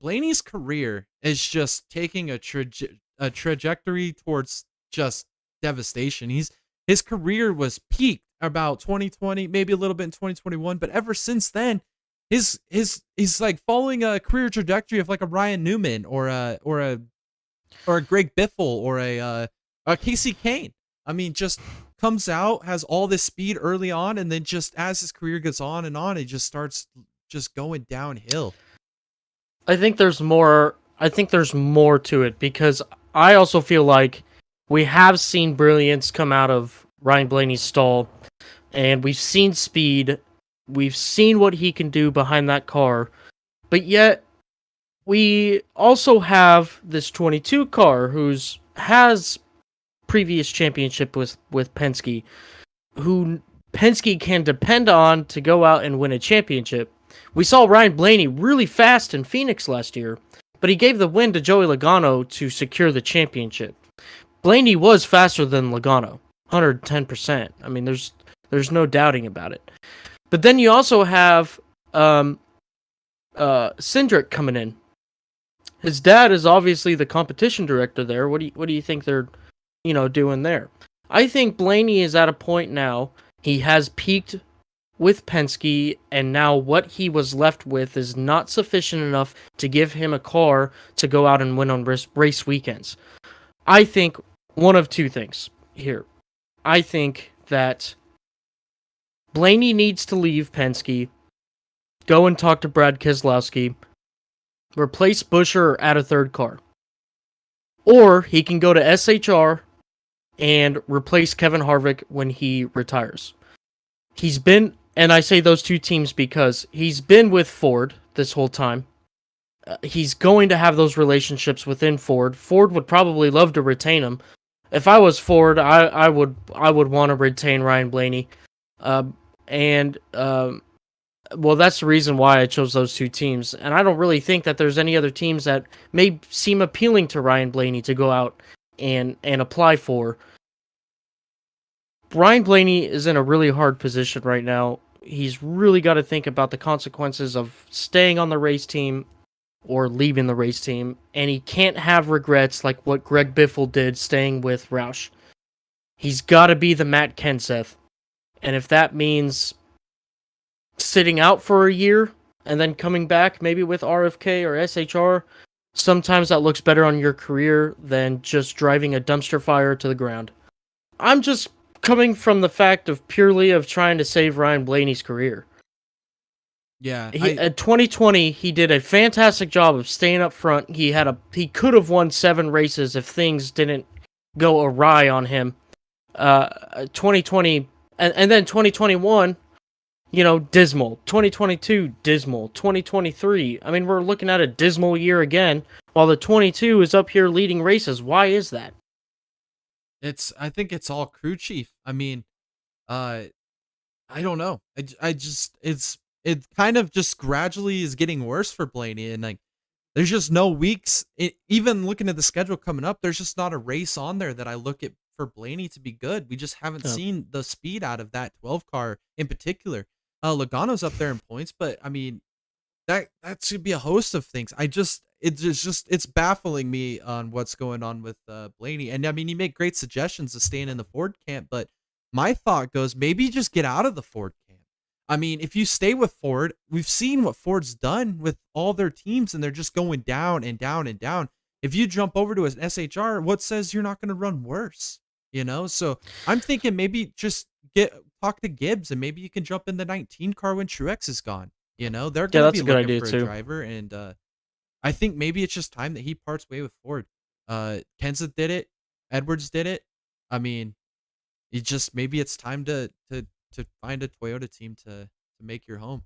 Blaney's career is just taking a trajectory towards just devastation. His career was peaked about 2020, maybe a little bit in 2021, but ever since then, he's like following a career trajectory of like a Ryan Newman or a Greg Biffle or a Casey Kane. I mean, just comes out, has all this speed early on, and then just as his career gets on and on, it just starts just going downhill. I think there's more. I think there's more to it because I also feel like we have seen brilliance come out of Ryan Blaney's stall, and we've seen speed. We've seen what he can do behind that car, but yet we also have this 22 car who's has previous championship with Penske, who Penske can depend on to go out and win a championship. We saw Ryan Blaney really fast in Phoenix last year, but he gave the win to Joey Logano to secure the championship. Blaney was faster than Logano, 110%. I mean, there's no doubting about it. But then you also have Cindric coming in. His dad is obviously the competition director there. What do you think they're doing there? I think Blaney is at a point now. He has peaked with Penske, and now what he was left with is not sufficient enough to give him a car to go out and win on race weekends. I think one of two things here. I think that Blaney needs to leave Penske, go and talk to Brad Keselowski, replace Buescher or add a third car. Or he can go to SHR and replace Kevin Harvick when he retires. He's been, and I say those two teams because he's been with Ford this whole time. He's going to have those relationships within Ford. Ford would probably love to retain him. If I was Ford, I would want to retain Ryan Blaney. Well, that's the reason why I chose those two teams. And I don't really think that there's any other teams that may seem appealing to Ryan Blaney to go out and apply for. Ryan Blaney is in a really hard position right now. He's really got to think about the consequences of staying on the race team or leaving the race team. And he can't have regrets like what Greg Biffle did staying with Roush. He's got to be the Matt Kenseth. And if that means sitting out for a year and then coming back maybe with RFK or SHR, sometimes that looks better on your career than just driving a dumpster fire to the ground. I'm just coming from the fact of purely of trying to save Ryan Blaney's career. Yeah, At 2020, he did a fantastic job of staying up front. He could have won 7 races if things didn't go awry on him. 2020 and then 2021, dismal. 2022, dismal. 2023, I mean, we're looking at a dismal year again, while the 22 is up here leading races. Why is that? I think it's all crew chief. I mean, I don't know. It kind of just gradually is getting worse for Blaney, and like there's just no weeks. Even looking at the schedule coming up, there's just not a race on there that I look at for Blaney to be good. We just haven't seen the speed out of that 12 car in particular. Logano's up there in points, but I mean that should be a host of things. It's baffling me on what's going on with Blaney. And I mean, you make great suggestions of staying in the Ford camp, but my thought goes maybe just get out of the Ford camp. I mean, if you stay with Ford, we've seen what Ford's done with all their teams, and they're just going down and down and down. If you jump over to an SHR, what says you're not going to run worse? So I'm thinking maybe just talk to Gibbs, and maybe you can jump in the 19 car when Truex is gone. They're going to be looking for a driver, and I think maybe it's just time that he parts way with Ford. Kenseth did it. Edwards did it. I mean, maybe it's time to find a Toyota team to make your home.